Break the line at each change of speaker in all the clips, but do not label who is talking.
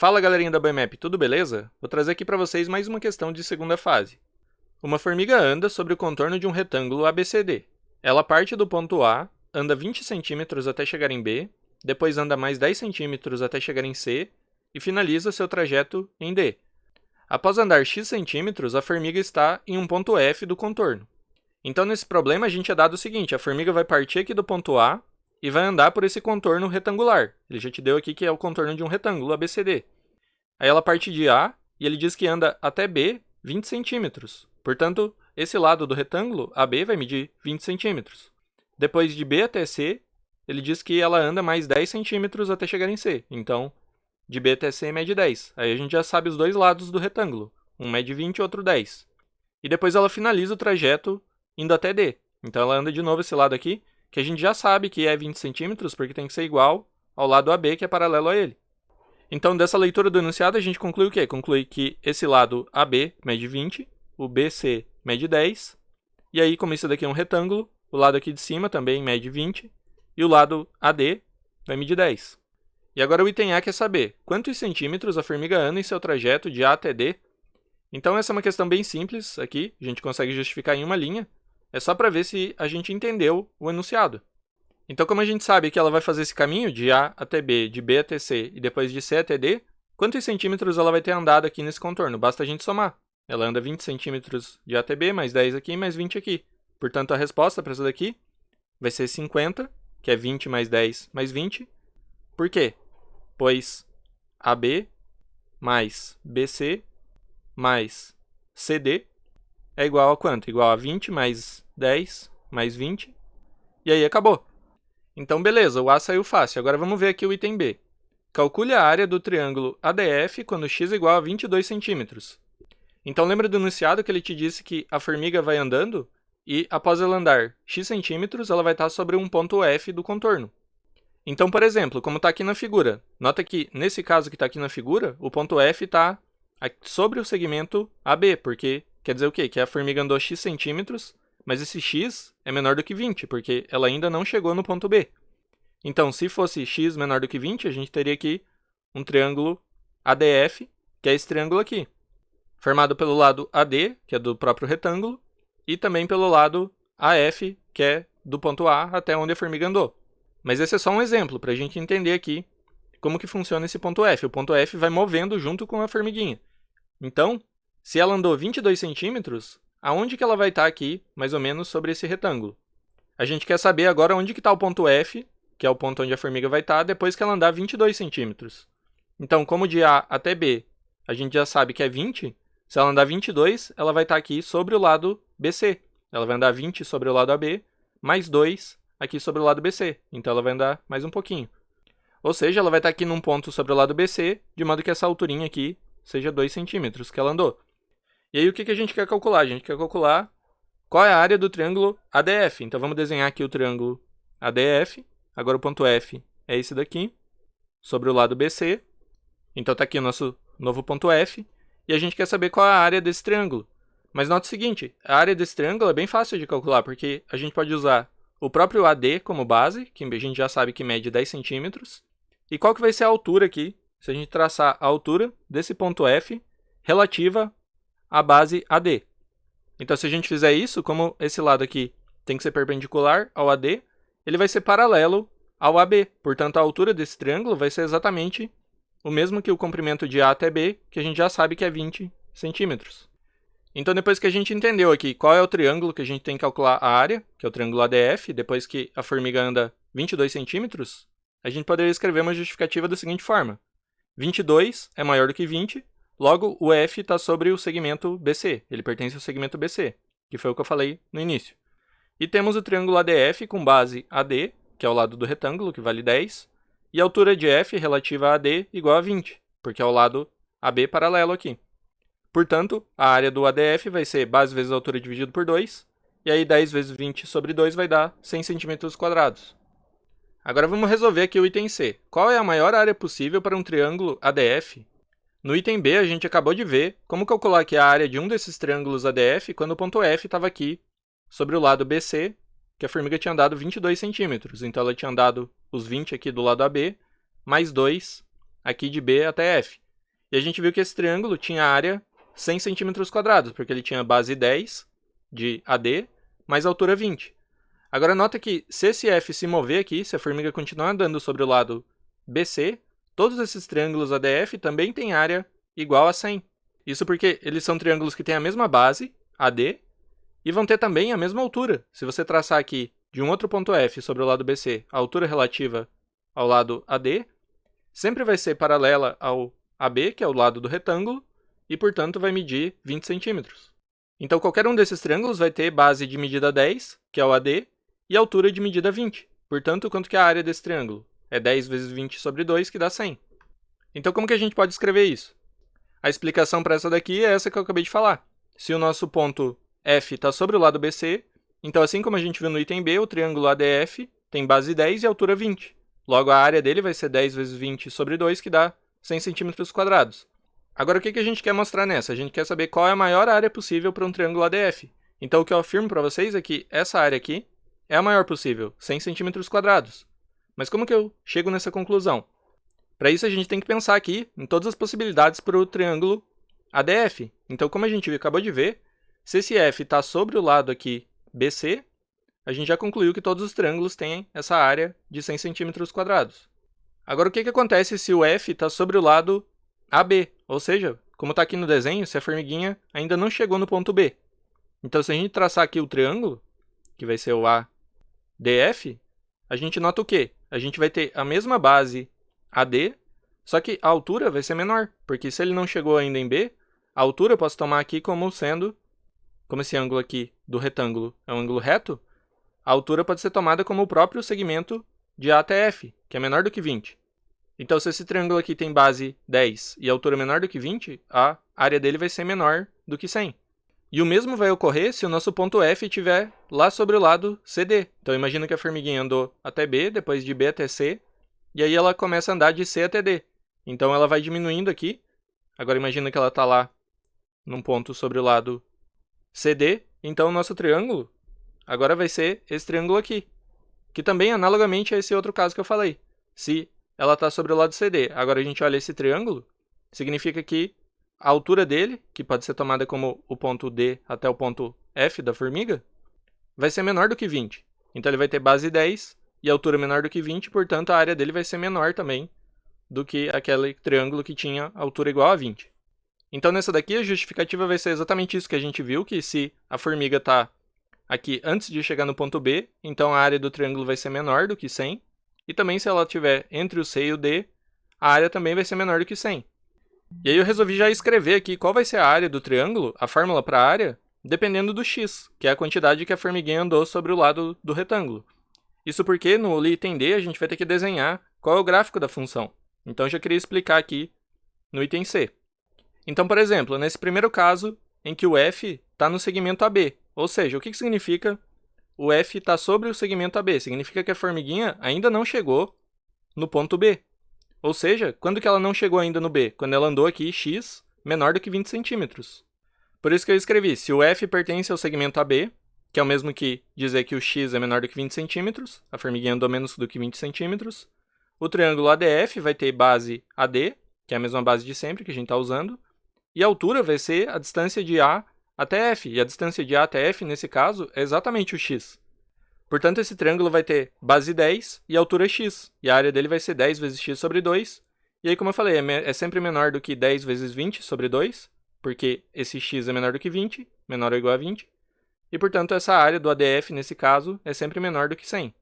Fala galerinha da Boimap, tudo beleza? Vou trazer aqui para vocês mais uma questão de segunda fase. Uma formiga anda sobre o contorno de um retângulo ABCD. Ela parte do ponto A, anda 20 cm até chegar em B, depois anda mais 10 cm até chegar em C e finaliza seu trajeto em D. Após andar x centímetros, a formiga está em um ponto F do contorno. Então nesse problema a gente é dado o seguinte, a formiga vai partir aqui do ponto A e vai andar por esse contorno retangular. Ele já te deu aqui que é o contorno de um retângulo ABCD. Aí ela parte de A e ele diz que anda até B 20 centímetros. Portanto, esse lado do retângulo, AB, vai medir 20 centímetros. Depois de B até C, ele diz que ela anda mais 10 centímetros até chegar em C. Então, de B até C mede 10. Aí a gente já sabe os dois lados do retângulo. Um mede 20 e outro 10. E depois ela finaliza o trajeto indo até D. Então ela anda de novo esse lado aqui, que a gente já sabe que é 20 centímetros, porque tem que ser igual ao lado AB, que é paralelo a ele. Então, dessa leitura do enunciado, a gente conclui o quê? Conclui que esse lado AB mede 20, o BC mede 10, e aí, como isso daqui é um retângulo, o lado aqui de cima também mede 20, e o lado AD vai medir 10. E agora o item A quer saber quantos centímetros a formiga anda em seu trajeto de A até D. Então, essa é uma questão bem simples aqui, a gente consegue justificar em uma linha, é só para ver se a gente entendeu o enunciado. Então, como a gente sabe que ela vai fazer esse caminho de A até B, de B até C e depois de C até D, quantos centímetros ela vai ter andado aqui nesse contorno? Basta a gente somar. Ela anda 20 centímetros de A até B, mais 10 aqui, mais 20 aqui. Portanto, a resposta para essa daqui vai ser 50, que é 20 mais 10 mais 20. Por quê? Pois AB mais BC mais CD é igual a quanto? Igual a 20 mais 10 mais 20. E aí acabou. Então, beleza, o A saiu fácil. Agora vamos ver aqui o item B. Calcule a área do triângulo ADF quando x é igual a 22 centímetros. Então, lembra do enunciado que ele te disse que a formiga vai andando e, após ela andar x centímetros, ela vai estar sobre um ponto F do contorno. Então, por exemplo, como está aqui na figura, nota que, nesse caso que está aqui na figura, o ponto F está sobre o segmento AB, porque quer dizer o quê? Que a formiga andou x centímetros, mas esse x é menor do que 20, porque ela ainda não chegou no ponto B. Então, se fosse x menor do que 20, a gente teria aqui um triângulo ADF, que é esse triângulo aqui, formado pelo lado AD, que é do próprio retângulo, e também pelo lado AF, que é do ponto A até onde a formiga andou. Mas esse é só um exemplo, para a gente entender aqui como que funciona esse ponto F. O ponto F vai movendo junto com a formiguinha. Então, se ela andou 22 centímetros, aonde que ela vai estar aqui, mais ou menos, sobre esse retângulo? A gente quer saber agora onde que está o ponto F, que é o ponto onde a formiga vai estar, depois que ela andar 22 centímetros. Então, como de A até B, a gente já sabe que é 20, se ela andar 22, ela vai estar aqui sobre o lado BC. Ela vai andar 20 sobre o lado AB, mais 2 aqui sobre o lado BC. Então, ela vai andar mais um pouquinho. Ou seja, ela vai estar aqui num ponto sobre o lado BC, de modo que essa alturinha aqui seja 2 centímetros que ela andou. E aí, o que a gente quer calcular? A gente quer calcular qual é a área do triângulo ADF. Então, vamos desenhar aqui o triângulo ADF. Agora, o ponto F é esse daqui, sobre o lado BC. Então, está aqui o nosso novo ponto F. E a gente quer saber qual é a área desse triângulo. Mas nota o seguinte, a área desse triângulo é bem fácil de calcular, porque a gente pode usar o próprio AD como base, que a gente já sabe que mede 10 centímetros. E qual que vai ser a altura aqui, se a gente traçar a altura desse ponto F relativa à base AD. Então, se a gente fizer isso, como esse lado aqui tem que ser perpendicular ao AD, ele vai ser paralelo ao AB. Portanto, a altura desse triângulo vai ser exatamente o mesmo que o comprimento de A até B, que a gente já sabe que é 20 centímetros. Então, depois que a gente entendeu aqui qual é o triângulo que a gente tem que calcular a área, que é o triângulo ADF, depois que a formiga anda 22 centímetros, a gente poderia escrever uma justificativa da seguinte forma. 22 é maior do que 20, logo o F está sobre o segmento BC, ele pertence ao segmento BC, que foi o que eu falei no início. E temos o triângulo ADF com base AD, que é o lado do retângulo, que vale 10, e a altura de F relativa a AD igual a 20, porque é o lado AB paralelo aqui. Portanto, a área do ADF vai ser base vezes a altura dividido por 2, e aí 10 vezes 20 sobre 2 vai dar 100 cm². Agora vamos resolver aqui o item C. Qual é a maior área possível para um triângulo ADF? No item B, a gente acabou de ver como calcular aqui a área de um desses triângulos ADF quando o ponto F estava aqui sobre o lado BC, que a formiga tinha andado 22 centímetros. Então, ela tinha andado os 20 aqui do lado AB, mais 2 aqui de B até F. E a gente viu que esse triângulo tinha área 100 centímetros quadrados, porque ele tinha base 10 de AD, mais altura 20. Agora nota que se esse F se mover aqui, se a formiga continuar andando sobre o lado BC, todos esses triângulos ADF também têm área igual a 100. Isso porque eles são triângulos que têm a mesma base, AD, e vão ter também a mesma altura. Se você traçar aqui de um outro ponto F sobre o lado BC, a altura relativa ao lado AD, sempre vai ser paralela ao AB, que é o lado do retângulo, e portanto vai medir 20 centímetros. Então qualquer um desses triângulos vai ter base de medida 10, que é o AD, e altura de medida 20. Portanto, quanto que é a área desse triângulo? É 10 vezes 20 sobre 2, que dá 100. Então como que a gente pode escrever isso? A explicação para essa daqui é essa que eu acabei de falar. Se o nosso ponto F está sobre o lado BC, então assim como a gente viu no item B, o triângulo ADF tem base 10 e altura 20. Logo, a área dele vai ser 10 vezes 20 sobre 2, que dá 100 centímetros quadrados. Agora, o que a gente quer mostrar nessa? A gente quer saber qual é a maior área possível para um triângulo ADF. Então, o que eu afirmo para vocês é que essa área aqui é a maior possível, 100 centímetros quadrados. Mas como que eu chego nessa conclusão? Para isso, a gente tem que pensar aqui em todas as possibilidades para o triângulo ADF. Então, como a gente acabou de ver, se esse F está sobre o lado aqui BC, a gente já concluiu que todos os triângulos têm essa área de 100 centímetros quadrados. Agora, o que acontece se o F está sobre o lado AB? Ou seja, como está aqui no desenho, se a formiguinha ainda não chegou no ponto B. Então, se a gente traçar aqui o triângulo, que vai ser o ADF, a gente nota o quê? A gente vai ter a mesma base AD, só que a altura vai ser menor, porque se ele não chegou ainda em B, a altura eu posso tomar aqui como sendo, como esse ângulo aqui do retângulo é um ângulo reto, a altura pode ser tomada como o próprio segmento de A até F, que é menor do que 20. Então, se esse triângulo aqui tem base 10 e a altura menor do que 20, a área dele vai ser menor do que 100. E o mesmo vai ocorrer se o nosso ponto F estiver lá sobre o lado CD. Então, imagina que a formiguinha andou até B, depois de B até C, e aí ela começa a andar de C até D. Então, ela vai diminuindo aqui. Agora, imagina que ela está lá num ponto sobre o lado CD. Então, o nosso triângulo agora vai ser esse triângulo aqui, que também analogamente a esse outro caso que eu falei. Se ela está sobre o lado CD, agora a gente olha esse triângulo, significa que a altura dele, que pode ser tomada como o ponto D até o ponto F da formiga, vai ser menor do que 20. Então ele vai ter base 10 e altura menor do que 20, portanto a área dele vai ser menor também do que aquele triângulo que tinha altura igual a 20. Então nessa daqui a justificativa vai ser exatamente isso que a gente viu, que se a formiga está aqui antes de chegar no ponto B, então a área do triângulo vai ser menor do que 100, e também se ela estiver entre o C e o D, a área também vai ser menor do que 100. E aí eu resolvi já escrever aqui qual vai ser a área do triângulo, a fórmula para a área, dependendo do x, que é a quantidade que a formiguinha andou sobre o lado do retângulo. Isso porque no item D a gente vai ter que desenhar qual é o gráfico da função. Então eu já queria explicar aqui no item C. Então, por exemplo, nesse primeiro caso, em que o F está no segmento AB, ou seja, o que significa o F está sobre o segmento AB? Significa que a formiguinha ainda não chegou no ponto B. Ou seja, quando que ela não chegou ainda no B? Quando ela andou aqui x menor do que 20 centímetros. Por isso que eu escrevi, se o F pertence ao segmento AB, que é o mesmo que dizer que o x é menor do que 20 centímetros, a formiguinha andou menos do que 20 centímetros, o triângulo ADF vai ter base AD, que é a mesma base de sempre que a gente está usando, e a altura vai ser a distância de A até F, e a distância de A até F, nesse caso, é exatamente o x. Portanto, esse triângulo vai ter base 10 e altura x, e a área dele vai ser 10 vezes x sobre 2, e aí, como eu falei, é sempre menor do que 10 vezes 20 sobre 2, porque esse x é menor do que 20, menor ou igual a 20, e portanto essa área do ADF, nesse caso, é sempre menor do que 100.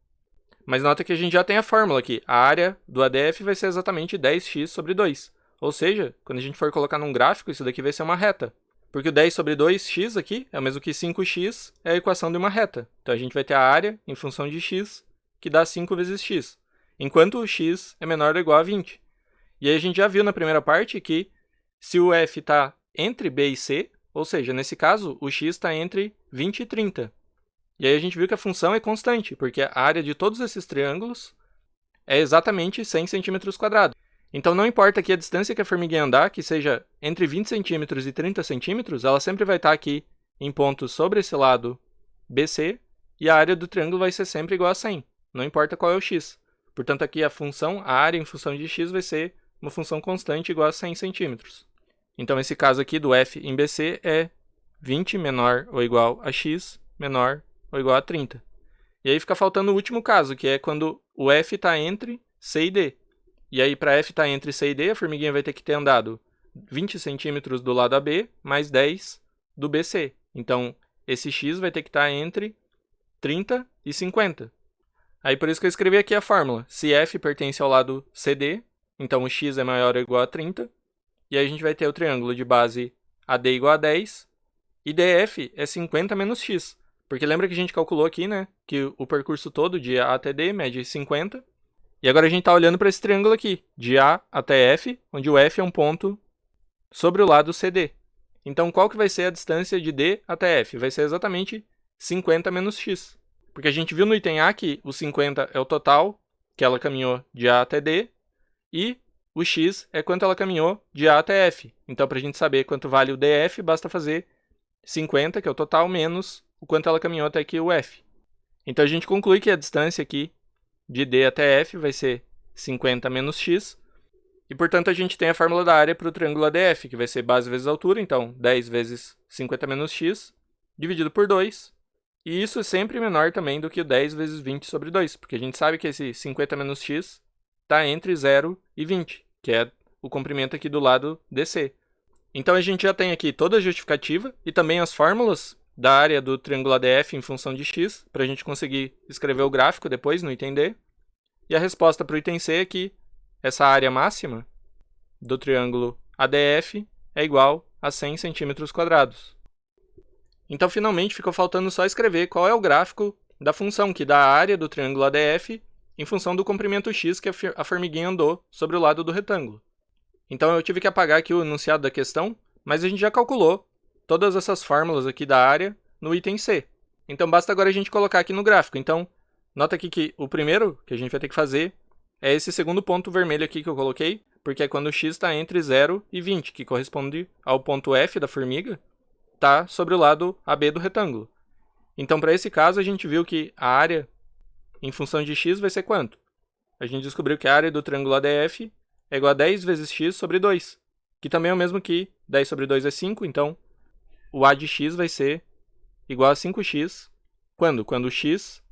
Mas nota que a gente já tem a fórmula aqui, a área do ADF vai ser exatamente 10x sobre 2, ou seja, quando a gente for colocar num gráfico, isso daqui vai ser uma reta. Porque o 10 sobre 2x aqui é o mesmo que 5x, é a equação de uma reta. Então a gente vai ter a área em função de x, que dá 5 vezes x, enquanto o x é menor ou igual a 20. E aí a gente já viu na primeira parte que se o f está entre b e c, ou seja, nesse caso, o x está entre 20 e 30. E aí a gente viu que a função é constante, porque a área de todos esses triângulos é exatamente 100 centímetros quadrados. Então não importa aqui a distância que a formiguinha andar, que seja entre 20 centímetros e 30 centímetros, ela sempre vai estar aqui em pontos sobre esse lado BC, e a área do triângulo vai ser sempre igual a 100, não importa qual é o x. Portanto, aqui a função, a área em função de x vai ser uma função constante igual a 100 centímetros. Então, esse caso aqui do f em BC é 20 menor ou igual a x menor ou igual a 30. E aí fica faltando o último caso, que é quando o f está entre C e D. E aí, para f estar entre C e D, a formiguinha vai ter que ter andado 20 centímetros do lado AB, mais 10 do BC. Então, esse x vai ter que estar entre 30 e 50. Aí, por isso que eu escrevi aqui a fórmula. Se f pertence ao lado CD, então o x é maior ou igual a 30. E aí a gente vai ter o triângulo de base AD igual a 10. E DF é 50 menos x. Porque lembra que a gente calculou aqui, né? Que o percurso todo de A até D mede 50. E agora a gente está olhando para esse triângulo aqui, de A até F, onde o F é um ponto sobre o lado CD. Então, qual que vai ser a distância de D até F? Vai ser exatamente 50 menos x. Porque a gente viu no item A que o 50 é o total que ela caminhou de A até D, e o x é quanto ela caminhou de A até F. Então, para a gente saber quanto vale o DF, basta fazer 50, que é o total, menos o quanto ela caminhou até aqui o F. Então, a gente conclui que a distância aqui de D até F vai ser 50 menos x. E, portanto, a gente tem a fórmula da área para o triângulo ADF, que vai ser base vezes altura, então 10 vezes 50 menos x, dividido por 2. E isso é sempre menor também do que o 10 vezes 20 sobre 2, porque a gente sabe que esse 50 menos x está entre 0 e 20, que é o comprimento aqui do lado DC. Então, a gente já tem aqui toda a justificativa e também as fórmulas da área do triângulo ADF em função de x, para a gente conseguir escrever o gráfico depois no item D. E a resposta para o item C é que essa área máxima do triângulo ADF é igual a 100 centímetros quadrados. Então, finalmente, ficou faltando só escrever qual é o gráfico da função que dá a área do triângulo ADF em função do comprimento x que a formiguinha andou sobre o lado do retângulo. Então, eu tive que apagar aqui o enunciado da questão, mas a gente já calculou todas essas fórmulas aqui da área no item C. Então, basta agora a gente colocar aqui no gráfico. Então, nota aqui que o primeiro que a gente vai ter que fazer é esse segundo ponto vermelho aqui que eu coloquei, porque é quando o x está entre 0 e 20, que corresponde ao ponto F da formiga, está sobre o lado AB do retângulo. Então, para esse caso, a gente viu que a área em função de x vai ser quanto? A gente descobriu que a área do triângulo ADF é igual a 10 vezes x sobre 2, que também é o mesmo que 10 sobre 2 é 5, então o A de x vai ser igual a 5x. Quando? Quando x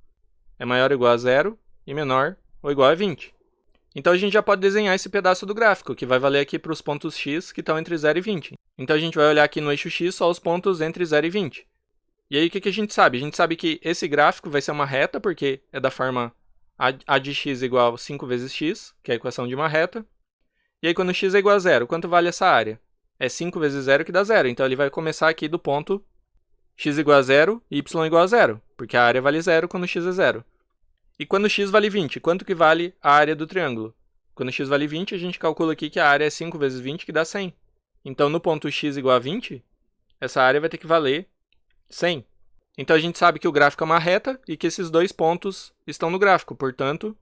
é maior ou igual a 0 e menor ou igual a 20. Então, a gente já pode desenhar esse pedaço do gráfico, que vai valer aqui para os pontos x que estão entre 0 e 20. Então, a gente vai olhar aqui no eixo x só os pontos entre 0 e 20. E aí, o que a gente sabe? A gente sabe que esse gráfico vai ser uma reta, porque é da forma A de x igual a 5 vezes x, que é a equação de uma reta. E aí, quando x é igual a 0, quanto vale essa área? É 5 vezes 0 que dá 0. Então, ele vai começar aqui do ponto x igual a 0 e y igual a 0, porque a área vale 0 quando x é 0. E quando x vale 20, quanto que vale a área do triângulo? Quando x vale 20, a gente calcula aqui que a área é 5 vezes 20, que dá 100. Então, no ponto x igual a 20, essa área vai ter que valer 100. Então, a gente sabe que o gráfico é uma reta e que esses dois pontos estão no gráfico. Portanto,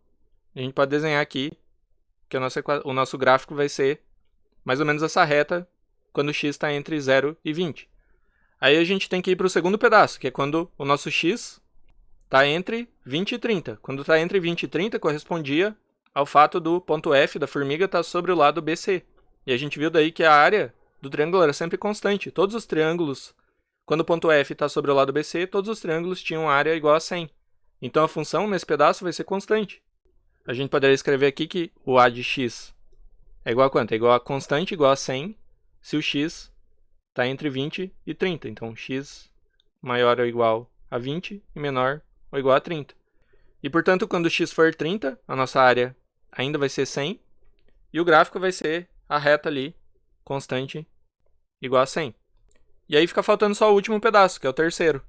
a gente pode desenhar aqui que o nosso gráfico vai ser mais ou menos essa reta quando x está entre 0 e 20. Aí a gente tem que ir para o segundo pedaço, que é quando o nosso x está entre 20 e 30. Quando está entre 20 e 30, correspondia ao fato do ponto F da formiga estar sobre o lado BC. E a gente viu daí que a área do triângulo era sempre constante. Todos os triângulos, quando o ponto F está sobre o lado BC, todos os triângulos tinham área igual a 100. Então, a função nesse pedaço vai ser constante. A gente poderia escrever aqui que o A de x é igual a quanto? É igual a constante igual a 100 se o x está entre 20 e 30. Então, x maior ou igual a 20 e menor ou igual a 30. E, portanto, quando x for 30, a nossa área ainda vai ser 100. E o gráfico vai ser a reta ali, constante, igual a 100. E aí fica faltando só o último pedaço, que é o terceiro,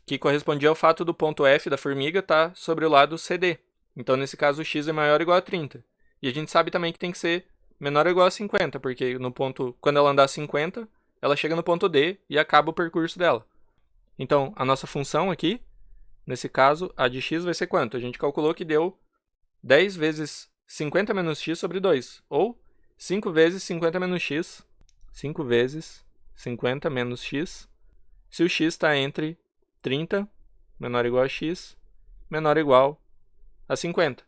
que correspondia ao fato do ponto F da formiga estar sobre o lado CD. Então, nesse caso, o x é maior ou igual a 30. E a gente sabe também que tem que ser menor ou igual a 50, porque no ponto, quando ela andar 50, ela chega no ponto D e acaba o percurso dela. Então, a nossa função aqui, nesse caso, a de x vai ser quanto? A gente calculou que deu 10 vezes 50 menos x sobre 2, ou 5 vezes 50 menos x, 5 vezes 50 menos x, se o x está entre 30, menor ou igual a x, menor ou igual a 50.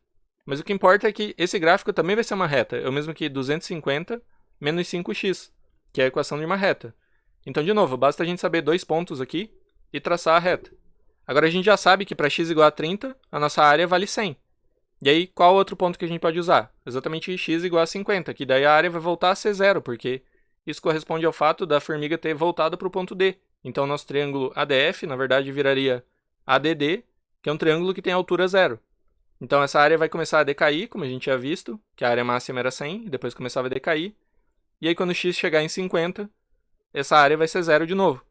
Mas o que importa é que esse gráfico também vai ser uma reta. É o mesmo que 250 menos 5x, que é a equação de uma reta. Então, de novo, basta a gente saber 2 pontos aqui e traçar a reta. Agora a gente já sabe que para x igual a 30, a nossa área vale 100. E aí, qual outro ponto que a gente pode usar? Exatamente x igual a 50, que daí a área vai voltar a ser zero, porque isso corresponde ao fato da formiga ter voltado para o ponto D. Então, nosso triângulo ADF, na verdade, viraria ADD, que é um triângulo que tem altura zero. Então, essa área vai começar a decair, como a gente já visto, que a área máxima era 100, e depois começava a decair. E aí, quando x chegar em 50, essa área vai ser zero de novo.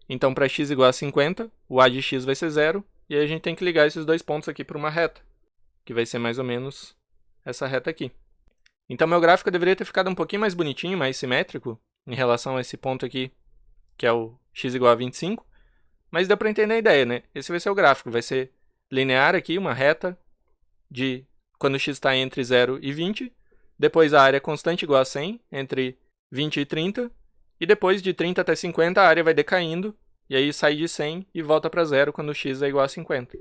Então, para x igual a 50, o a de x vai ser zero, e aí a gente tem que ligar esses dois pontos aqui para uma reta, que vai ser mais ou menos essa reta aqui. Então, meu gráfico deveria ter ficado um pouquinho mais bonitinho, mais simétrico, em relação a esse ponto aqui, que é o x igual a 25, mas deu para entender a ideia, né? Esse vai ser o gráfico, vai ser linear aqui, uma reta, de quando x está entre 0 e 20, depois a área constante igual a 100, entre 20 e 30, e depois de 30 até 50 a área vai decaindo, e aí sai de 100 e volta para 0 quando x é igual a 50.